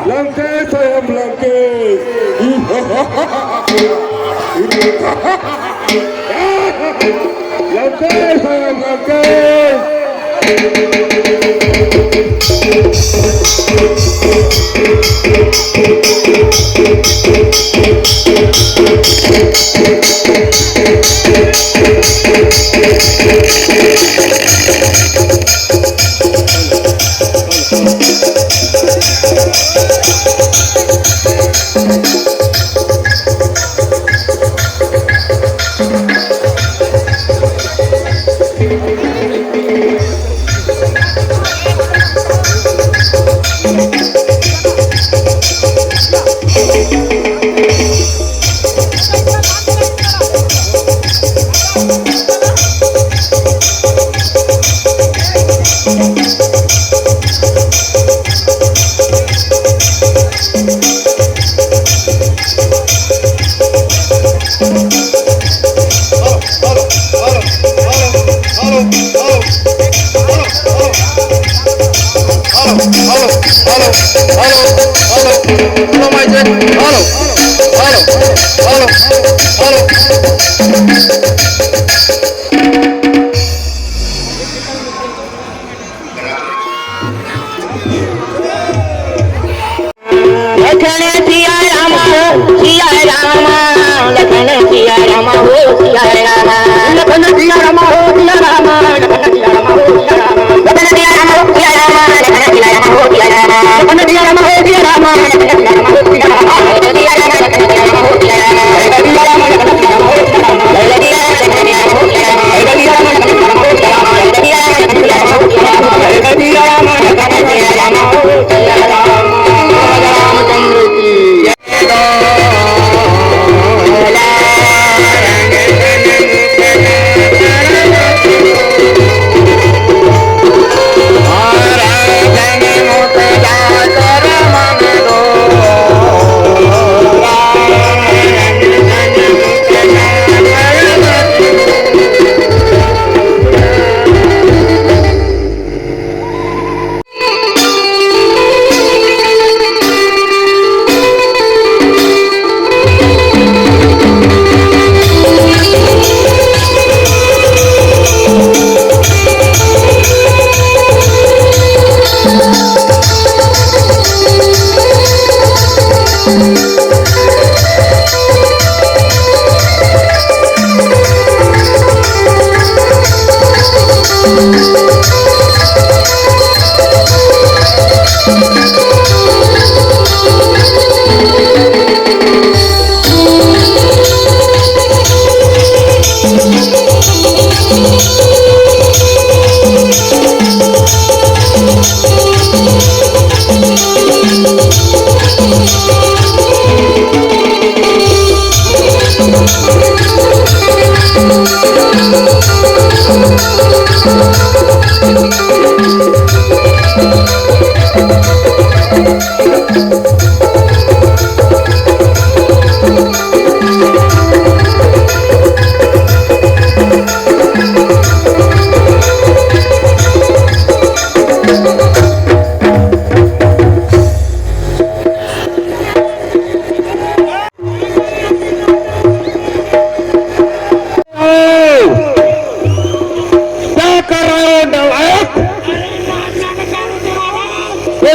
लंकेश है हम लंकेश लंकेश है हम लंकेश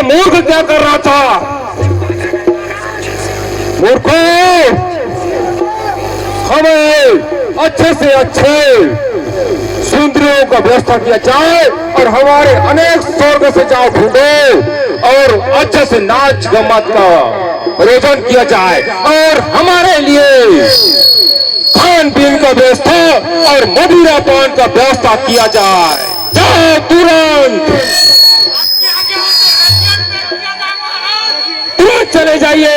मूर्ख क्या कर रहा था? मूर्खो, हमें अच्छे से अच्छे सुंदरियों का व्यवस्था किया जाए और हमारे अनेक स्वर्ग से जाओ ढूंढो और अच्छे से नाच गम्मत का आयोजन किया जाए और हमारे लिए खान पीन का व्यवस्था और मदिरा पान का व्यवस्था किया जाए। जाओ तुरंत चले जाइए।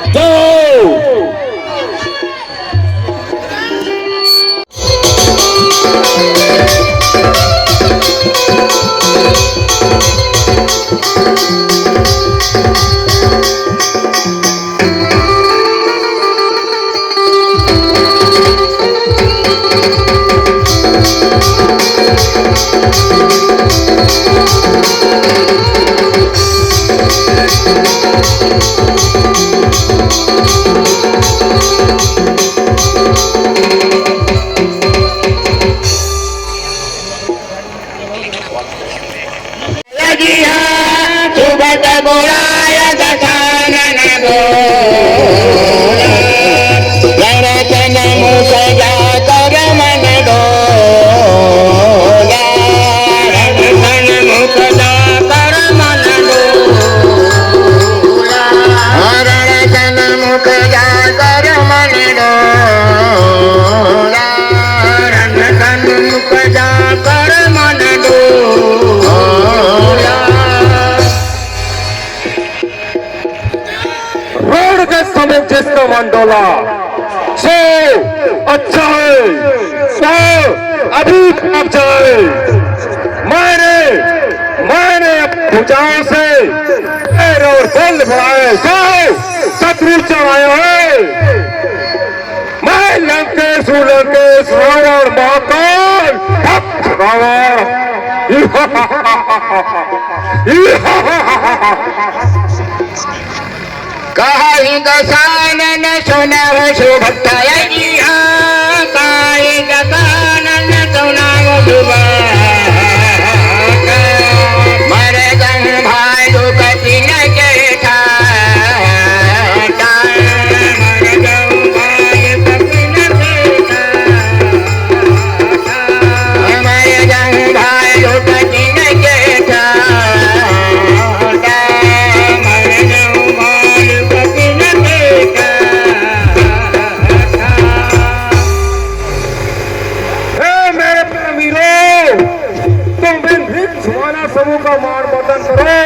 जाओ। सुबत बोलाय दशानन गणतन मुख जा कर मन डोला गणतन मुख जा कर मन डोला गणतन मुख जा कर मन डोला गणतन मुख जा कर मन डोला रोड के समीप जिसका मंडोला सो अच्छा है, सो अभी भाग जाए। मैंने भुजाओं से पैर और बल बढ़ाए, सो शत्रु चढ़ाए है। मैं लंकेश रावण महाकाल भक्त रावण। काही दशानन सुनव सुभक्ताय जिहा काही दशानन सुनव सुभक्ता मर जन भालू कति न जेठा मर जन भालू कति न जेठा मर जन भालू कति न जेठा समूह का मान बदन करो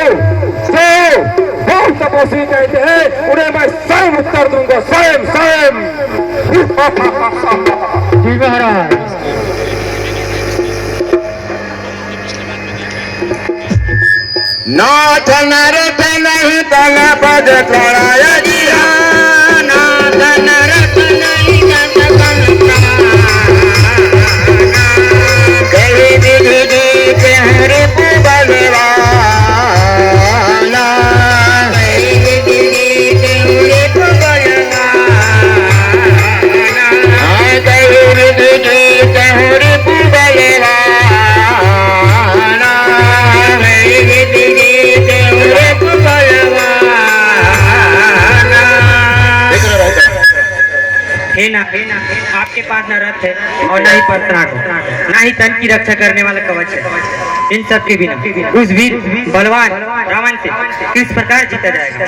तो हम तपस्वी कहते हैं, उन्हें मैं स्वयं उत्तर दूंगा, स्वयं। जी महाराज। नाथ नरथ नहीं तन पद प्रलय दिया नाथ नरथ नहीं तन पद कही विधि देते हरे पुबलवाना कही विधि देते हरे पुबलवाना कही विधि देते हरे पुबलवाना कही विधि देते हरे पुबलवाना। हे ना आपके पास न रथ है और न ही परत्राग न ही तन की रक्षा करने वाला कवच है। इन सब के बिना उस वीर बलवान रावण से किस प्रकार जीता जाएगा?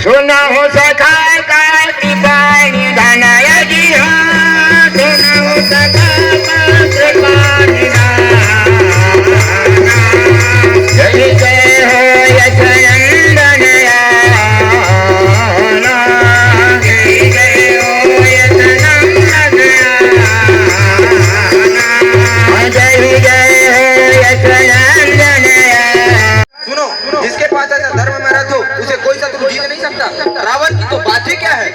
सुना हो सखा का कृपाणी धनय जी सुना हो सखा का कृपाणी जय जय हो यश नंदन जिसके पास ऐसा धर्म में रथ हो उसे कोई शत्रु जीत नहीं सकता। रावण की तो बात ही क्या है।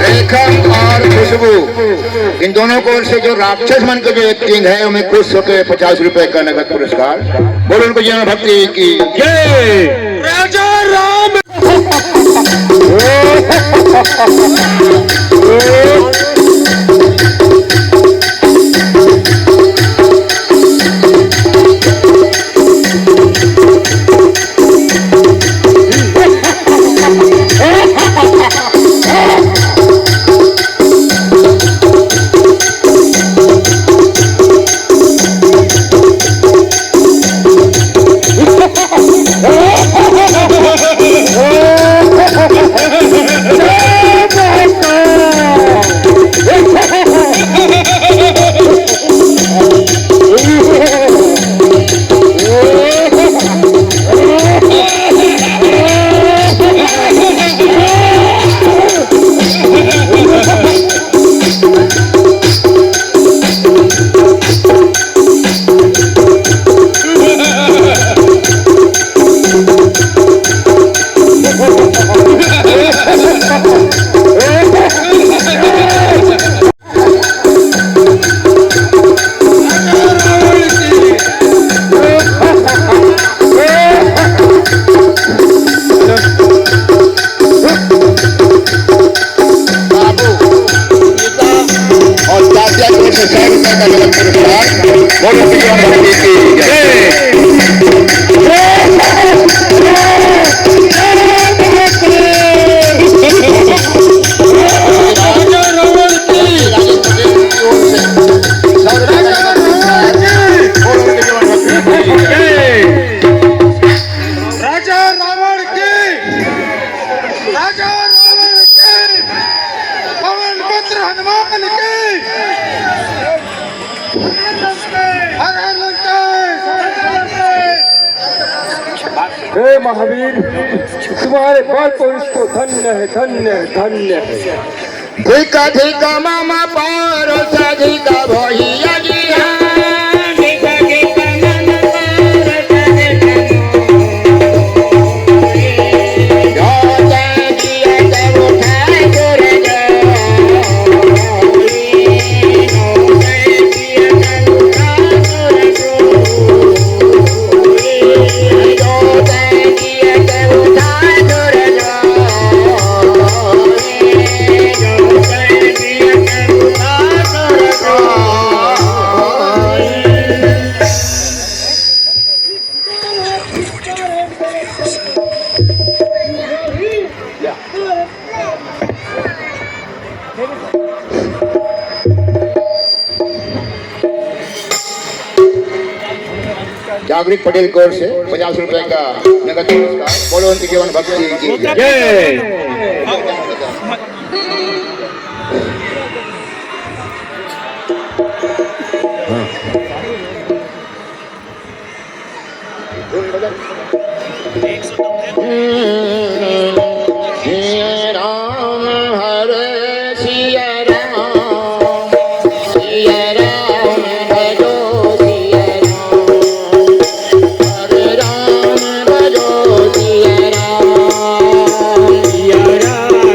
रेखम और खुशबू, इन दोनों को ओर से जो राक्षस मन के जो एक्टिंग है उन्हें खुश होकर 50 रुपए का नगद पुरस्कार। बोलो उनको जीवन भक्ति की जय। राजा राम। हे महावीर, तुम्हारे बाल को इसको धन्य है, धन्य है, धन्य है। धिका धिका मामा पारो सा धिका भैया जी जागृत पटेल की ओर से 50 रुपए का नगद पुरस्कार। बोलो उनकी जीवन भक्ति की जय। राम हरे सिया राम, सिया राम भजो सिया राम, हरे राम भजो सिया राम, सिया राम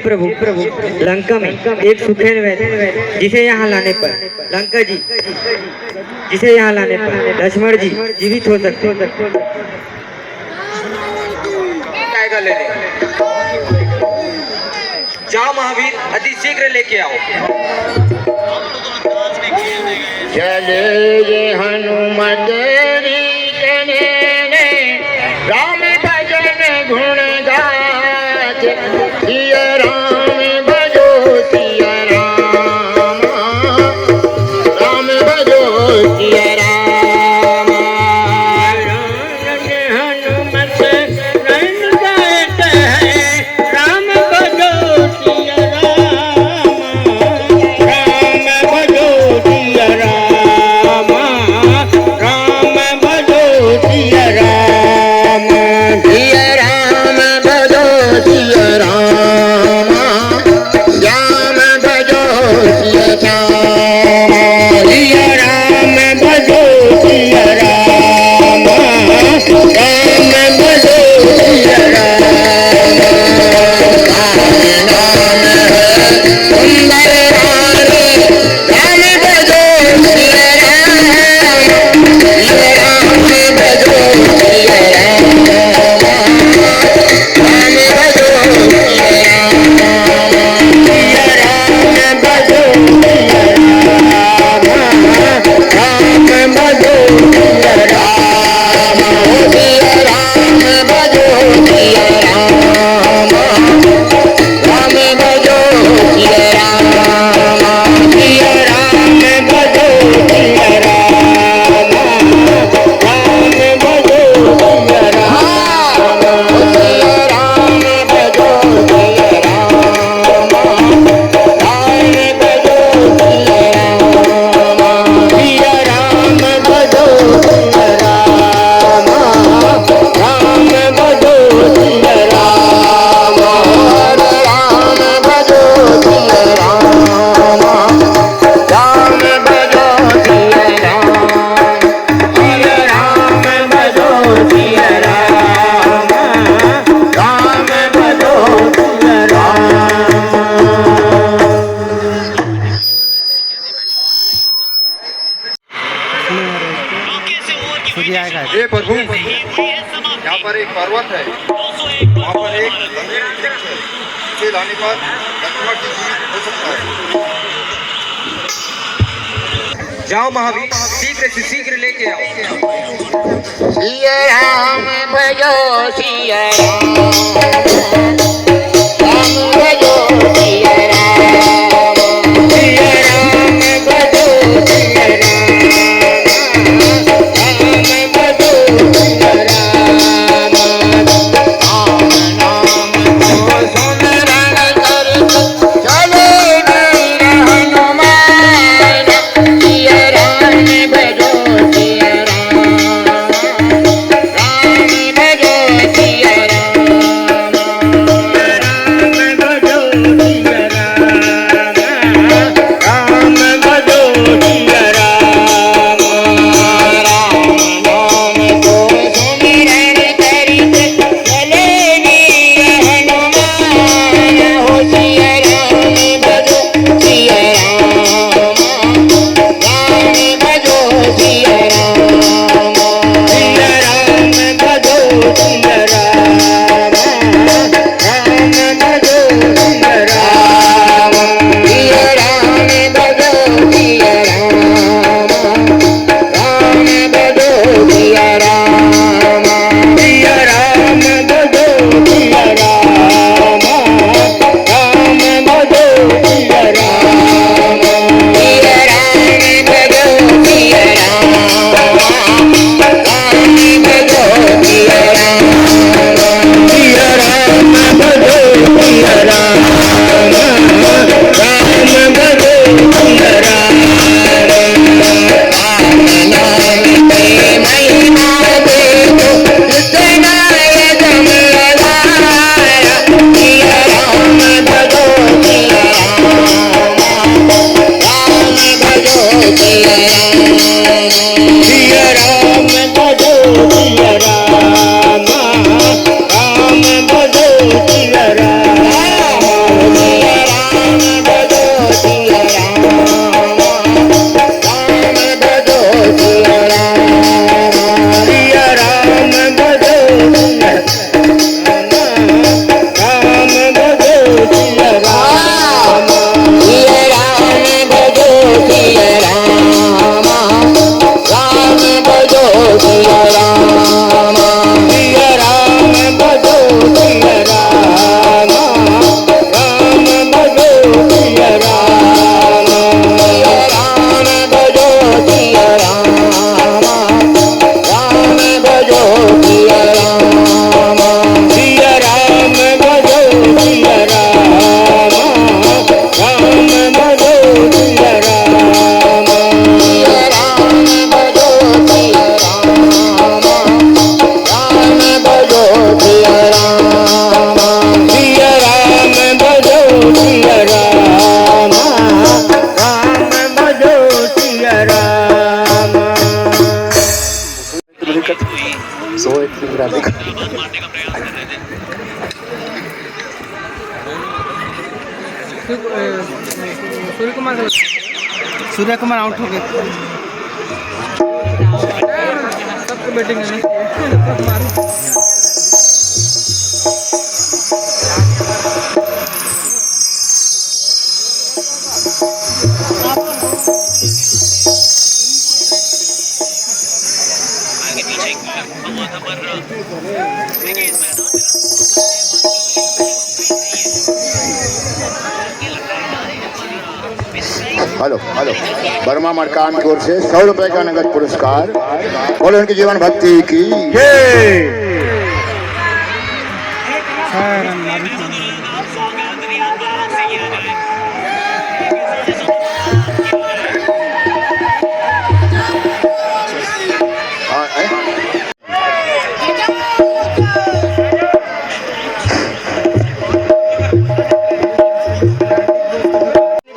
प्रभु लंका में एक सुखेल वैद्य जिसे यहाँ लाने पर लंका जी जिसे यहाँ लाने पर लक्ष्मण जी जीवित हो सकते। आएगा लेने। जाओ महावीर, अति शीघ्र लेके आओ। चले ये हनुमत राम भजन गुण गात सिया राम भजो सिया राम राम भजो सिया राम हनुमत रन गात है राम भजो सिया राम राम भजो सिया राम राम भजो सिया राम सिया राम भजो सिया राम राम भजो सिया राम सिया राम भजो सिया राम राम भजो सिया राम नाम है सुंदर राम भजो सिया राम सिया राम भजो सिया राम राम भजो सिया राम सिया राम भजो सिया राम राम भजो सिया राम सिया राम भजो सिया राम राम भजो सिया राम सिया राम भजो सिया राम राम भजो सिया राम सिया राम भजो सिया राम राम भजो सिया राम सिया राम भजो सिया राम राम भजो सिया राम राम भजो सिया राम राम भजो सिया राम सिया राम भजो सिया राम राम भजो सिया राम ये प्रभु, यहाँ पर एक पर्वत है, वहाँ पर एक गंभीर वृक्ष है, उसे लाने पर लक्ष्मण जी जीवित हो सकता है। जाओ महावीर, शीघ्र से शीघ्र लेके आओ। सिया राम भजो सिया राम राम भजो सिया राम सिया राम भजो सिया राम राम भजो सिया राम राम नाम को सुमरन करत चले वीर हनुमान सिया राम भजो सिया राम राम भजो सिया राम सूर्य कुमार आउट हो गए। सबको बैटिंग है। हेलो हेलो, वर्मा मरकाम की ओर से 100 रुपए का नगद पुरस्कार। बोलो उनकी जीवन भक्ति की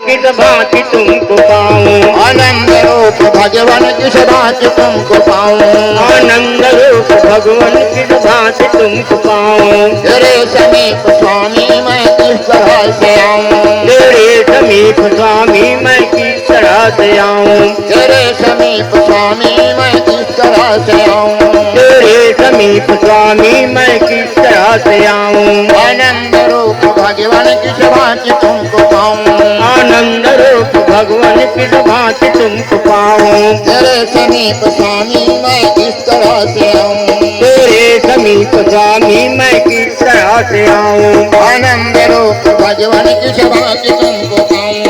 किस भांति तुमको पाऊं, आनंद रूप भगवान किस भांति तुमको पाऊं, आनंद रूप भगवान किस भांति तुमको पाऊं, तेरे समीप स्वामी मैं किस तरह से आऊं, तेरे समीप स्वामी मैं किस तरह से आऊं, तेरे समीप स्वामी मैं किस तरह से आऊं, तेरे समीप स्वामी मैं किस तरह से आऊं, आनंद रूप भगवान किस भांति तुमको पाऊं, आनंद रूप भगवान किस भांति तुमको पाऊं, तेरे समीप स्वामी मैं किस तरह से आऊं, तेरे समीप स्वामी मैं किस तरह से आऊं, आनंद रूप भगवान किस भांति तुमको पाऊं,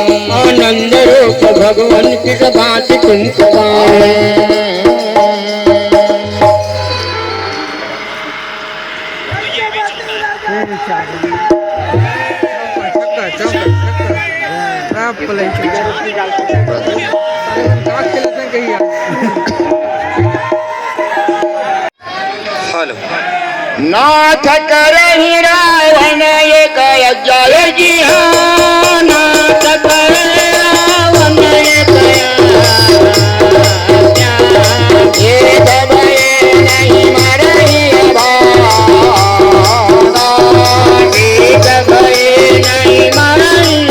आनंद रूप भगवान किस भांति तुमको पाऊं। नाथ करहि रावण एक जय जी हाँ, नाथ करे रावण एक एक भय नहीं मरहि भाना, एक भय नहीं मरहि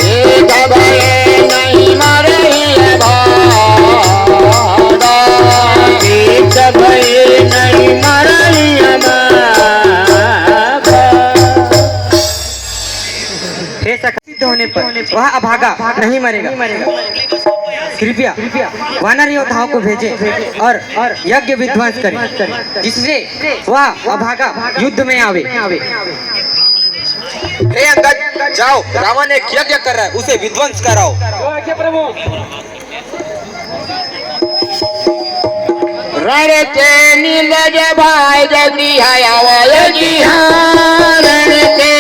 एक भय नहीं मरहि भाना, एक भय नहीं मरहि सिद्ध होने पर वह अभागा नहीं मरेगा। कृपया वानर योद्धाओं को भेजें और यज्ञ विध्वंस करें, जिससे वह अभागा युद्ध में आवे। हे अंगद, जाओ, रावण एक यज्ञ कर रहा है, उसे विध्वंस कराओ। प्रभु। रण के नीलज भाई जगरी हयावल जी हाँ, रण के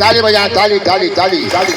ताली बजा, ताली ताली ताली ताली।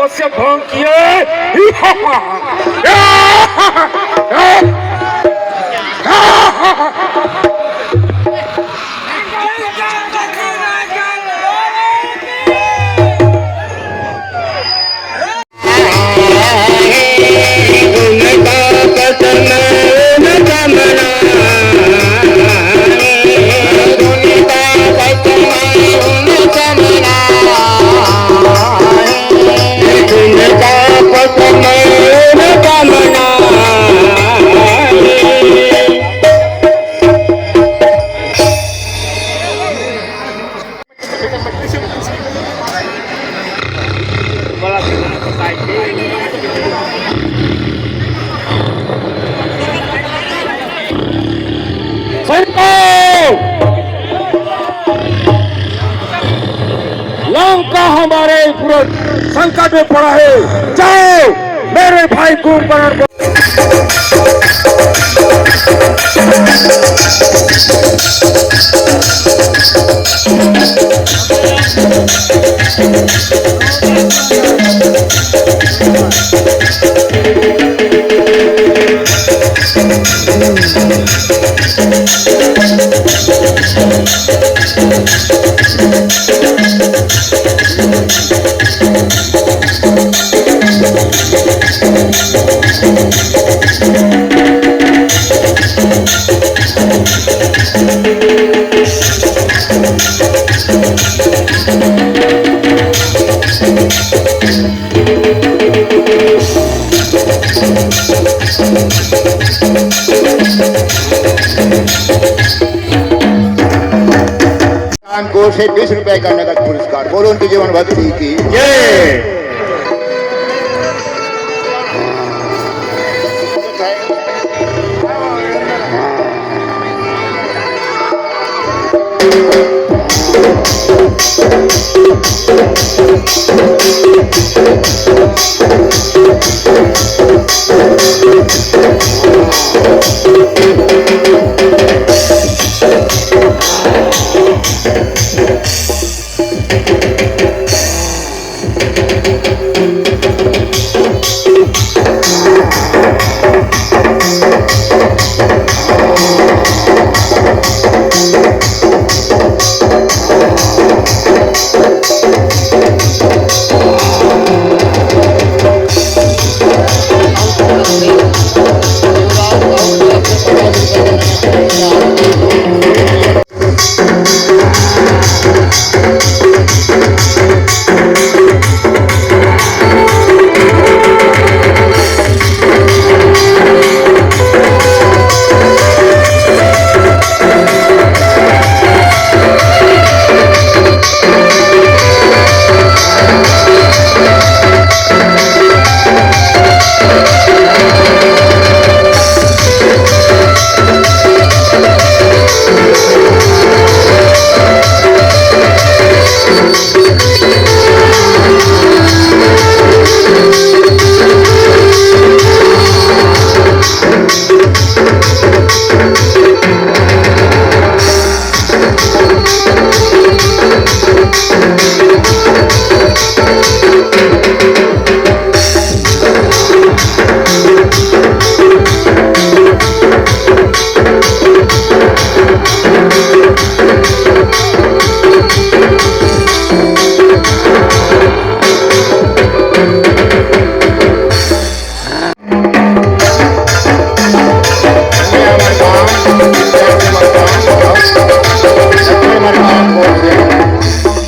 तपस्या भंग किए। लंका हमारे पूरा संकट में पड़ा है। जाओ मेरे भाई कुंभकर्ण को से 20 रुपए का नगद पुरस्कार। बोलो उनकी जीवन भक्ति की जय।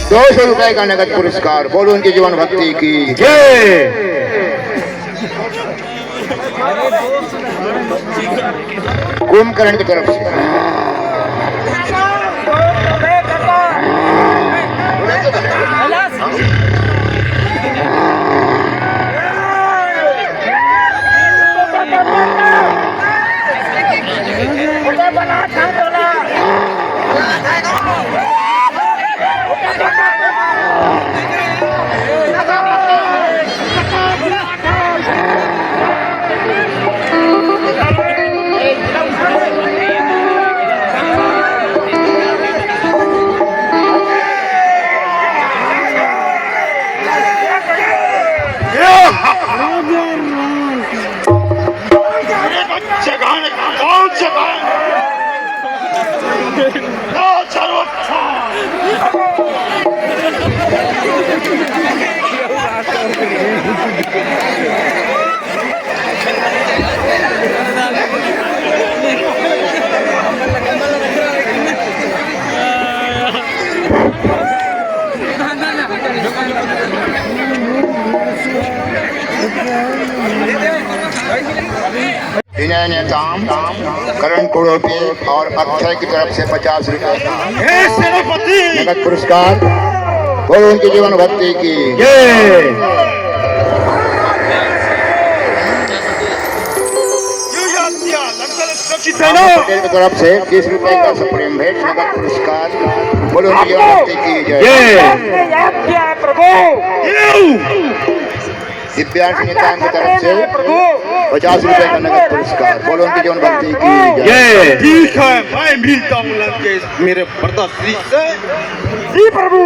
₹200 का नगद पुरस्कार। बोलो उनकी जीवन भक्ति की जय। कुंभकर्ण की तरफ से जगाने कौन जगाए विनय नेताम करण कुड़ोपी और अक्षय की तरफ से 50 रुपए का नगद पुरस्कार। बोलो उनकी जीवन भक्ति की पटेल की तरफ से 30 रुपए का सुप्रीम भेंट नगद पुरस्कार। बोलो उनकी जीवन भक्ति की जय। दिव्यांश नेताओं की तरफ से 50 रुपए का नगद पुरस्कार। बोलो उनकी जीवन भक्ति की जय। ठीक है, मैं मिलता हूँ लंकेश मेरे प्रदाश्री से। जी प्रभु।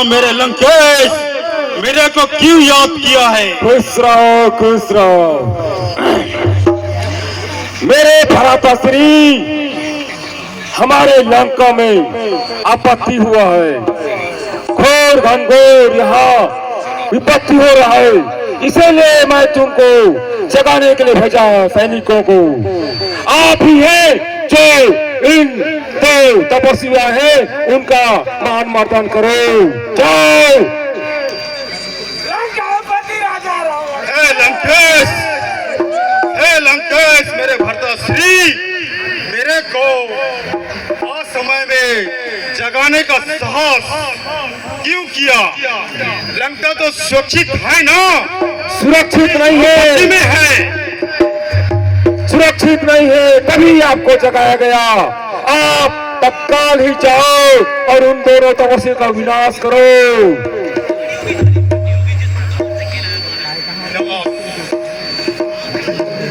मेरे लंकेश, मेरे को क्यों याद किया है? खुश रहो, खुश रहो। मेरे भ्राताश्री, हमारे लंका में आपत्ति हुआ है। घोर घनघोर यहाँ विपत्ति हो रहा है, इसीलिए मैं तुमको जगाने के लिए भेजा सैनिकों को। आप ही हैं जो इन दो तपस्विया है, उनका मान मर्दन करो। जाओ। लंकेश, मेरे भ्राताश्री, मेरे को असमय में जगाने का साहस क्यों किया? लंका तो सुरक्षित है ना? सुरक्षित नहीं है, में है। सुरक्षित नहीं है, तभी आपको जगाया गया। आप तत्काल ही जाओ और उन दोनों तपस्या का विनाश करो।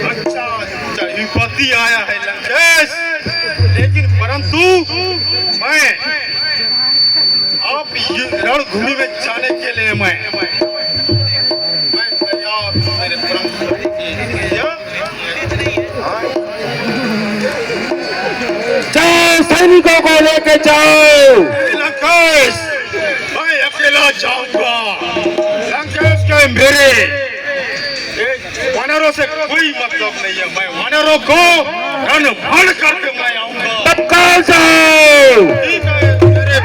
अच्छा, विपत्ति आया है लंकेश, लेकिन परंतु मैं आप रणभूमि में जाने के लिए मैं तैयार हूं मेरे जाओ, सैनिकों को लेके जाओ। लंकेश, मैं अकेला जाऊंगा। लंकेश के मेरे वानरों से कोई मतलब नहीं है। मैं वानरों को रणभंग करके मैं आऊंगा। तत्काल जाओ। ठीक है मेरे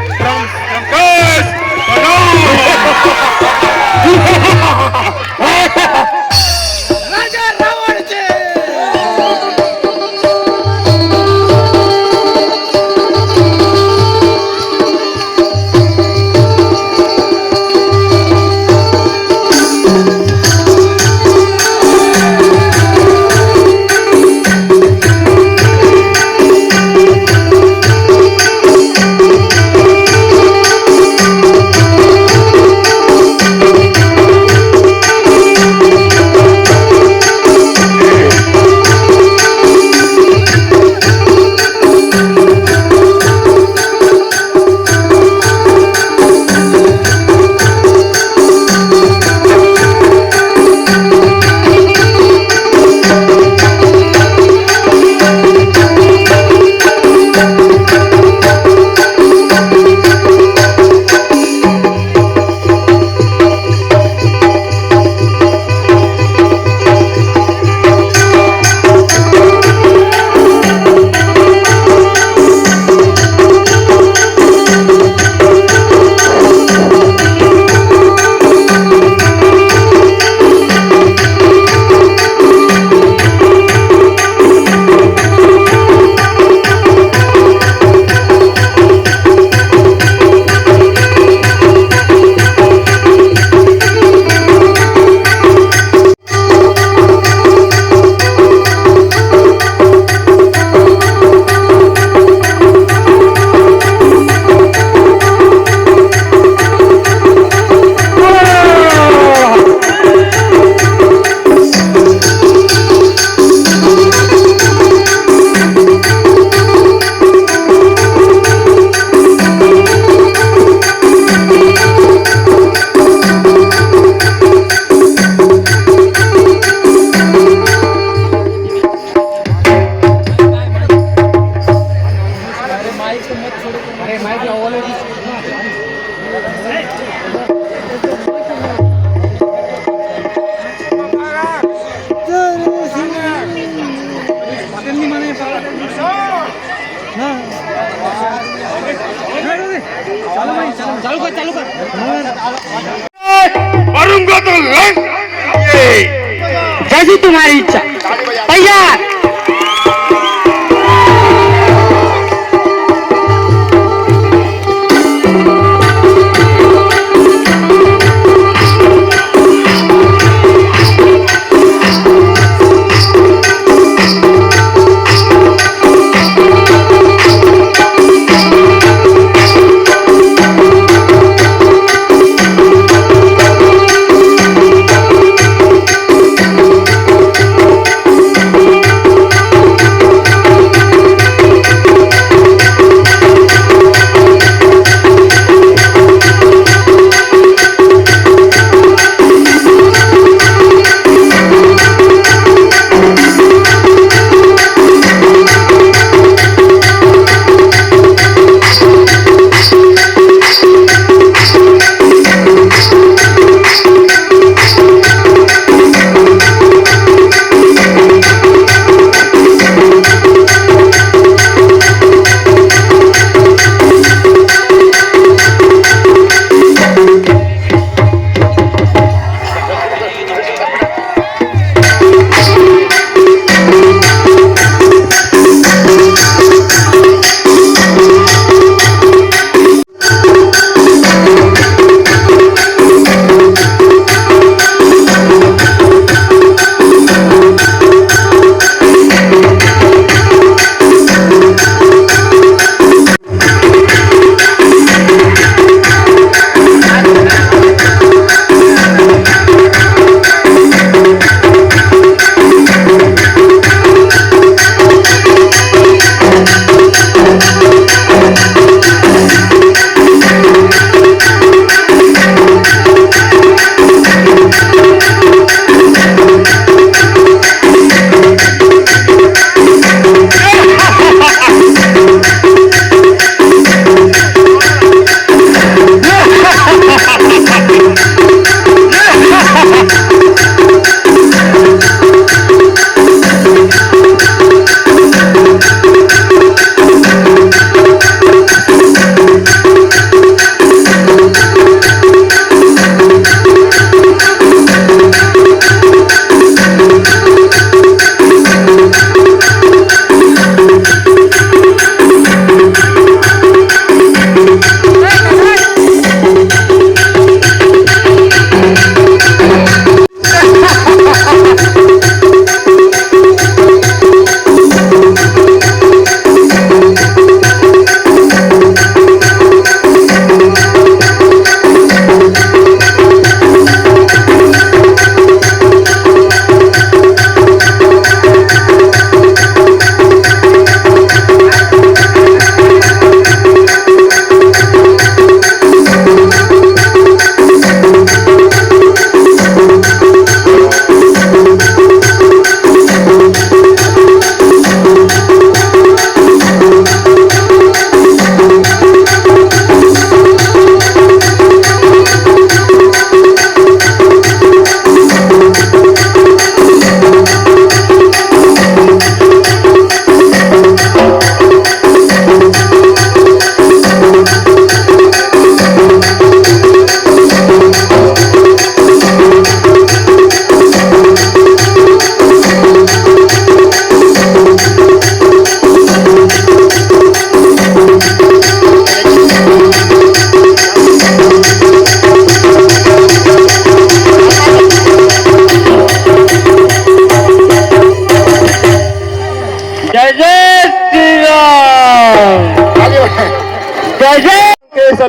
लंकेश, मरूंगा तो लंग जैसी तुम्हारी इच्छा। तैयार।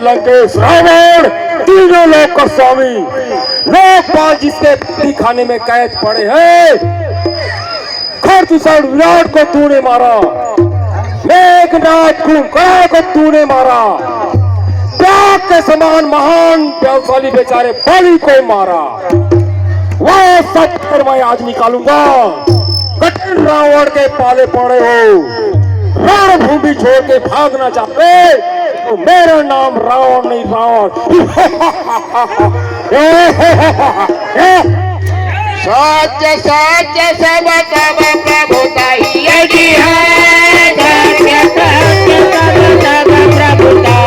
लंकेश रावण तीनों लोक का स्वामी लोकपाल जिसके दिखाने में कैद पड़े हैं। खरदूषण विराट को तूने मारा, मेघनाथ कुंभकर्ण को तूने मारा, त्याग के समान महान व्यवसायी बेचारे बलि को मारा। वह सब फिर मैं आज निकालूंगा। कठिन रावण के पाले पड़े हो, रणभूमि छोड़ के भागना चाहते तो मेरा नाम रावण नहीं रावण। सत्य सत्य सब तब प्रभुता यदि है, सत्य सत्य सब तब प्रभुता।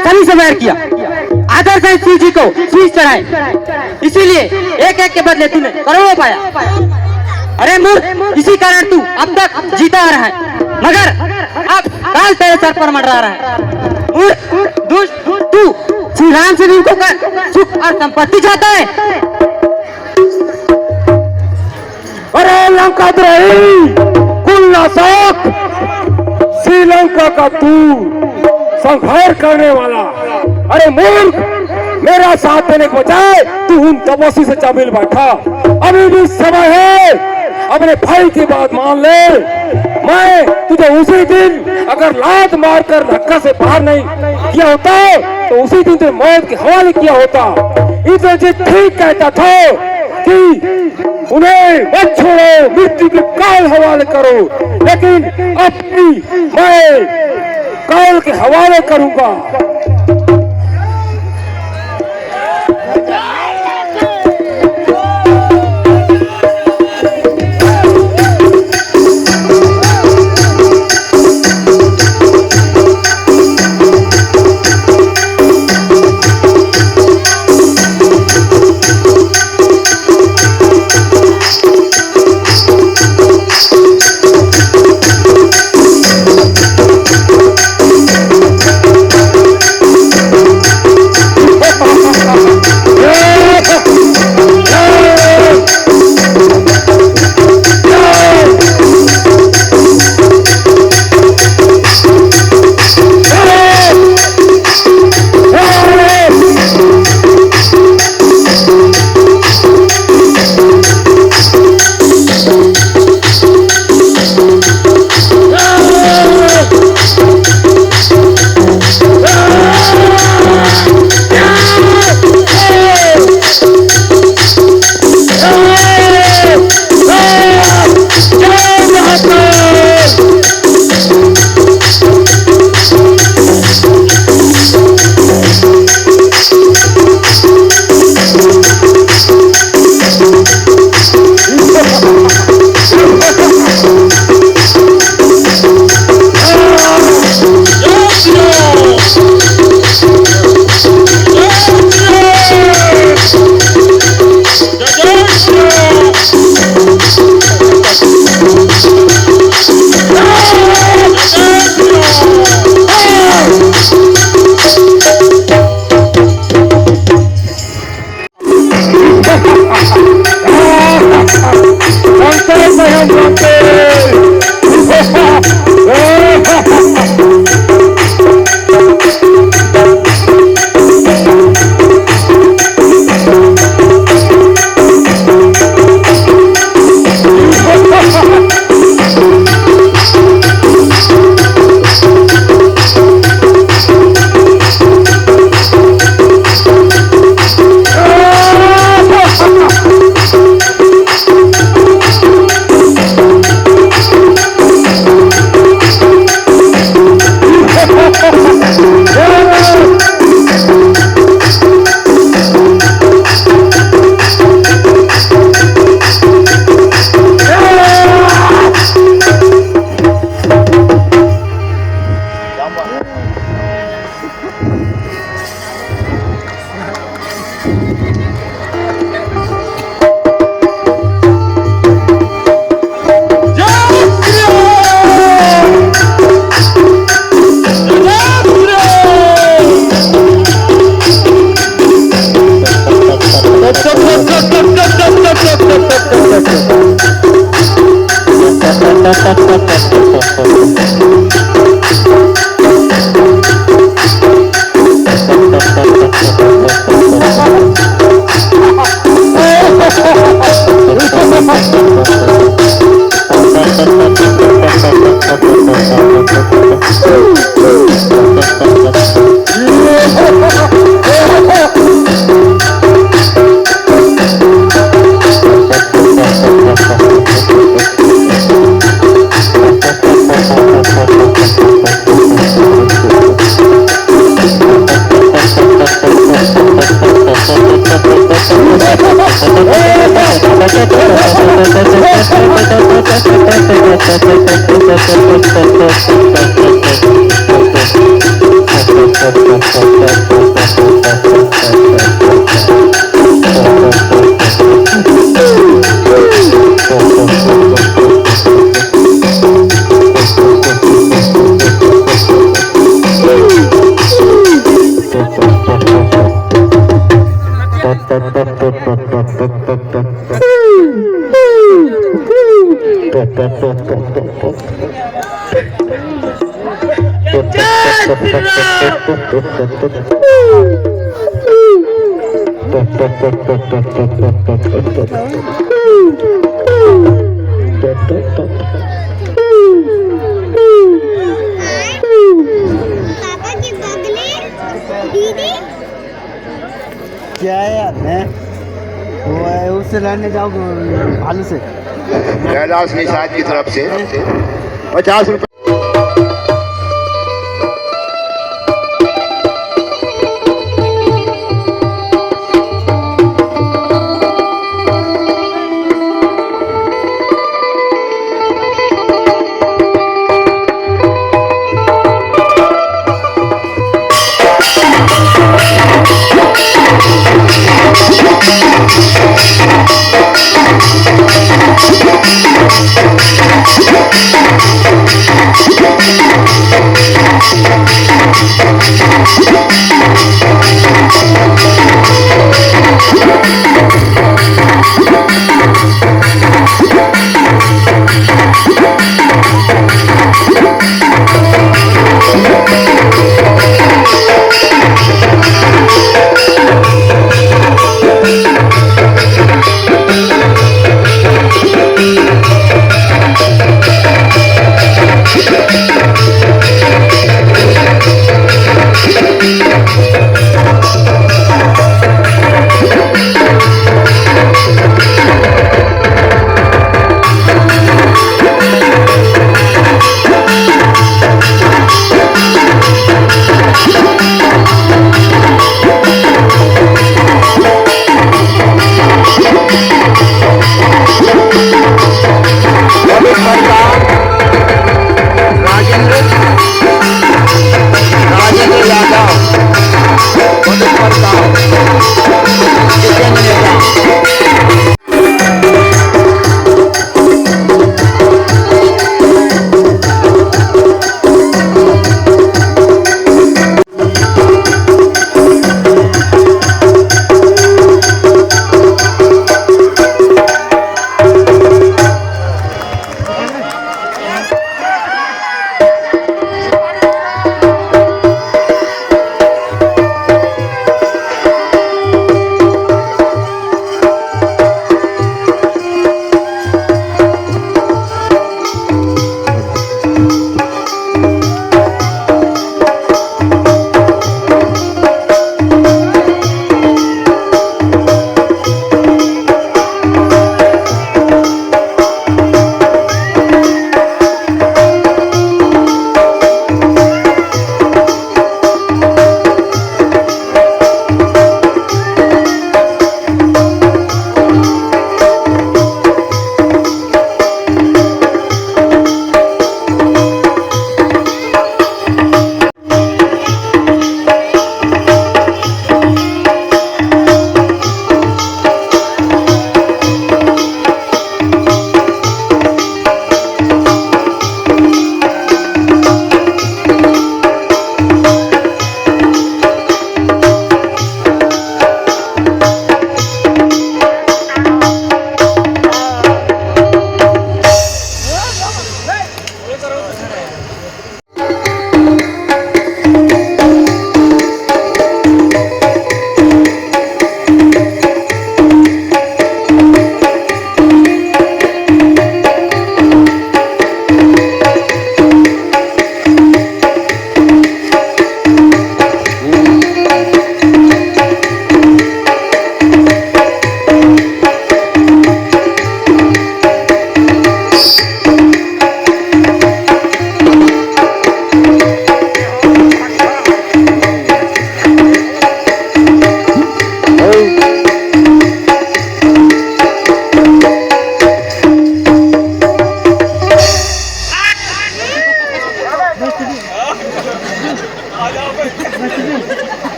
सभी से बैर किया, आदर से शिव जी को शीश चढ़ाए, इसीलिए एक एक के बदले तूने करोड़ों पाया। अरे मूर्ख, इसी कारण तू अब तक जीता आ रहा है, मगर अब काल तेरे सर पर मंडरा रहा है। मूर्ख, दुष्ट, तू श्री राम से भी कर सुख और संपत्ति चाहता है। अरे लंका द्रोही, कुल नाशक, श्रीलंका का तू संहार करने वाला। अरे मूर्ख, मेरा साथ देने को बजाय तू उन तपस्वी से जा मिल बैठा। अभी भी समय है, अपने भाई की बात मान ले। मैं तुझे उसी दिन अगर लात मारकर धक्का से बाहर नहीं किया होता तो उसी दिन तुझे मौत के हवाले किया होता। इतना जी ठीक कहता था कि उन्हें मत छोड़ो, मृत्यु के काल हवाले करो, लेकिन अब भी मैं काल के हवाले करूंगा। क्या है यार मैं वो है उससे लड़ने जाओ भालू से कैलाश निषाद की तरफ से 50 रुपए।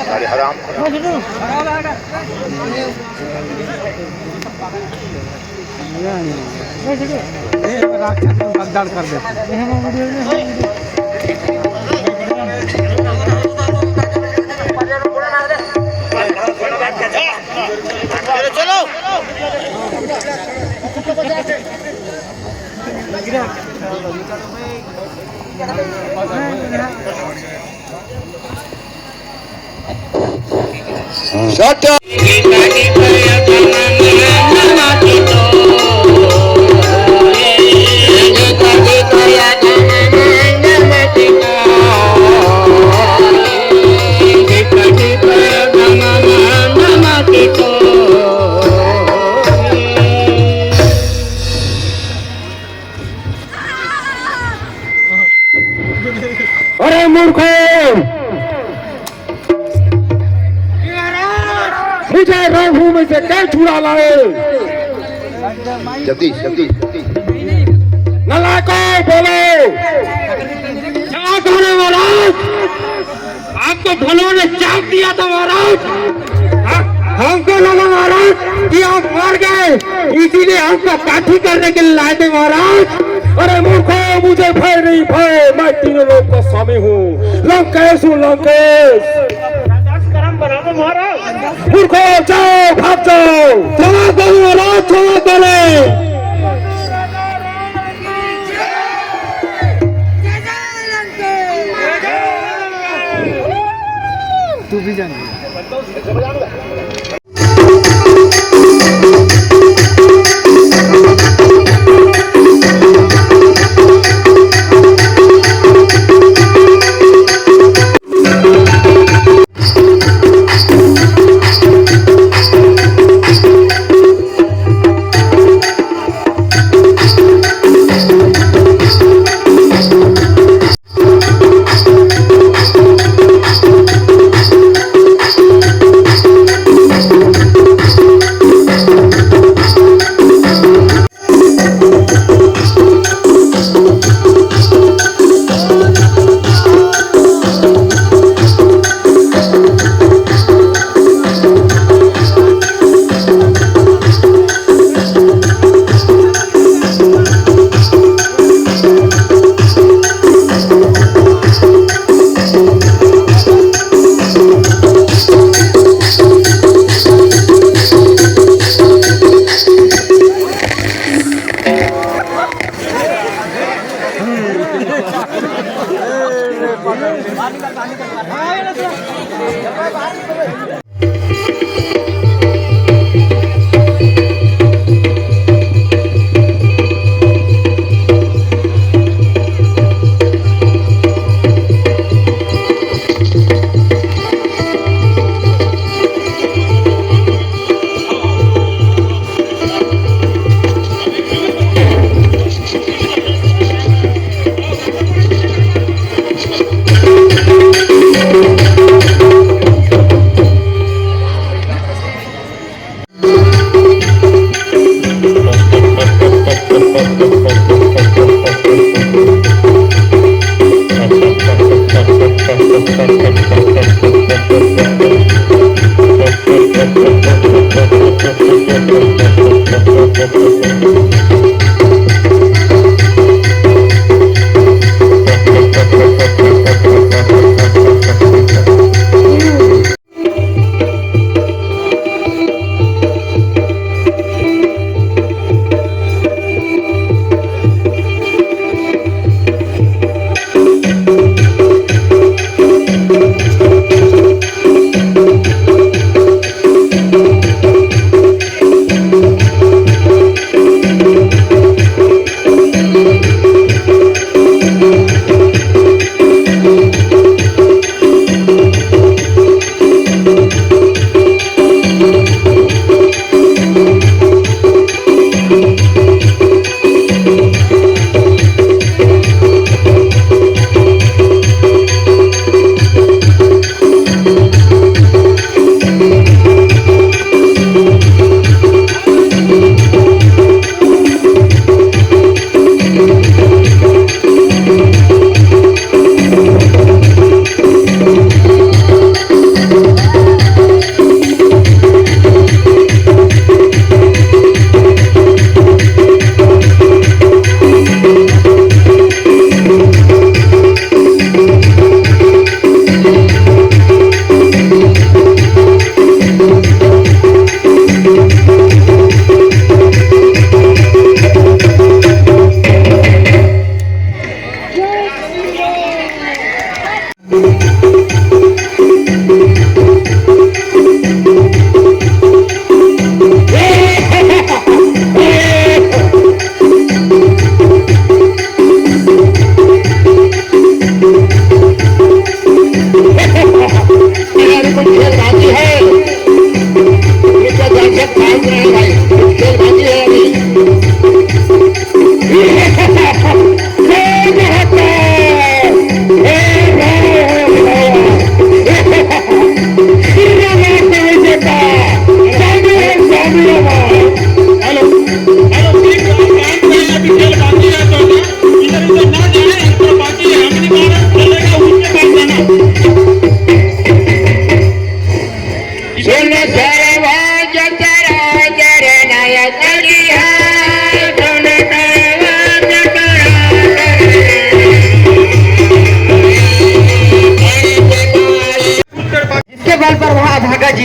अरे हराम बगदार कर दे Shut up! अरे मूर्खो, मुझे रणभूमि से क्या छुड़ा लाए? जल्दी जल्दी जल्दी नलायकों बोलो, क्या करें महाराज? आपको भलों ने चाप दिया था महाराज, हमको लगा महाराज कि आप मार गए, इसीलिए हमको पाठी करने के लिए लाए थे महाराज। अरे मूर्खों, मुझे भय नहीं, भय मैं तीनों लोग का स्वामी हूँ, लंकेश हूँ, लंकेश। मूर्खों, जाओ, भाग जाओ, क्षमा करो महाराज, क्षमा करें। तू भी जान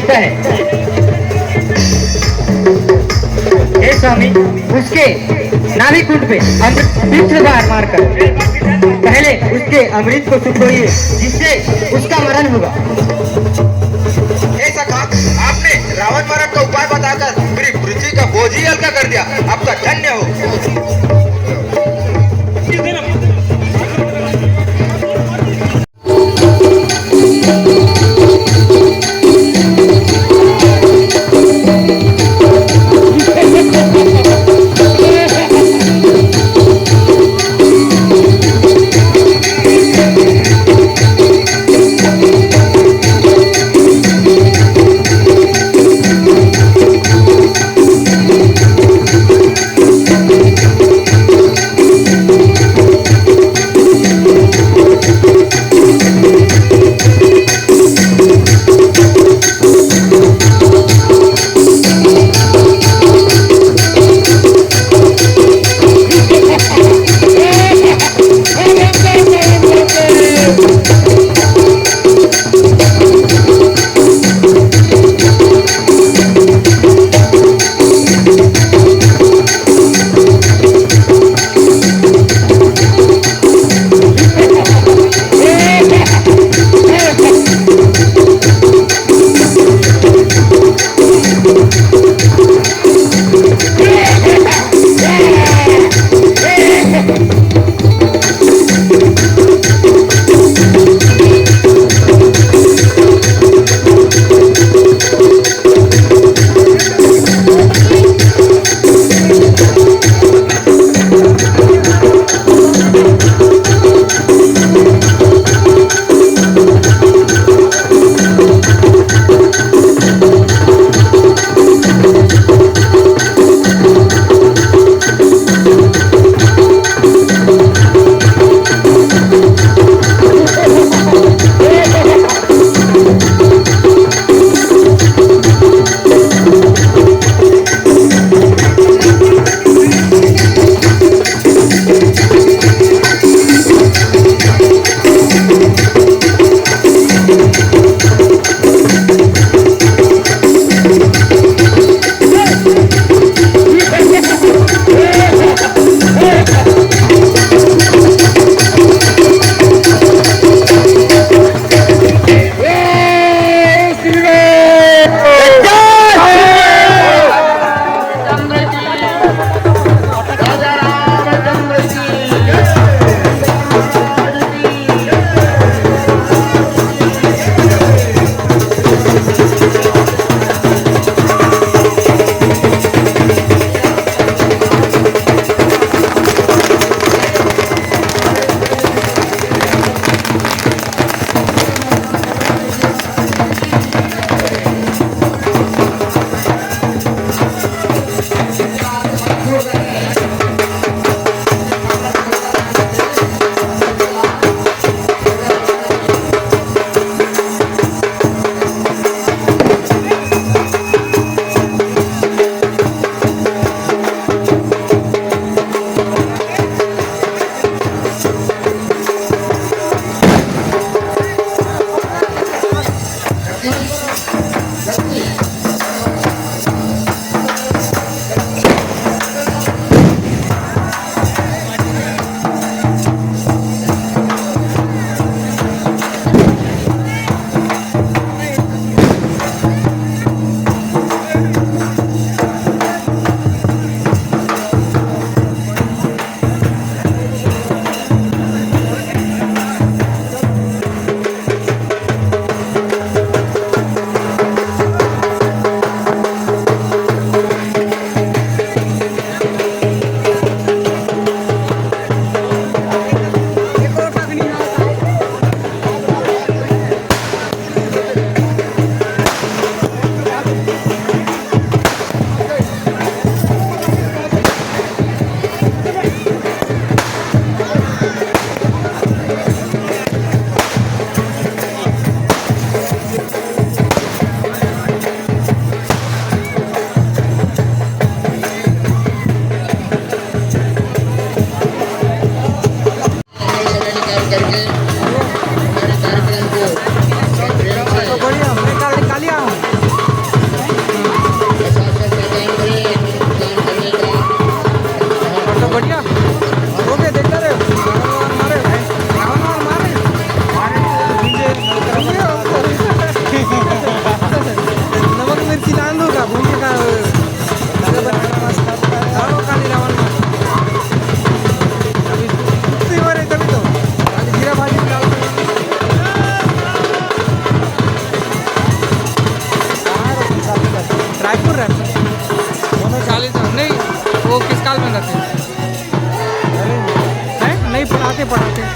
जीता है। हे स्वामी, उसके नाभिकुंड पे अमृत 20 बार मारकर पहले उसके अमृत को सुखोइए, जिससे उसका मरण होगा। हे सखा, आपने रावण मरण का उपाय बताकर मेरी पृथ्वी का बोझ ही हल्का कर दिया। आपका धन्य हो। पढ़ाते पढ़ाते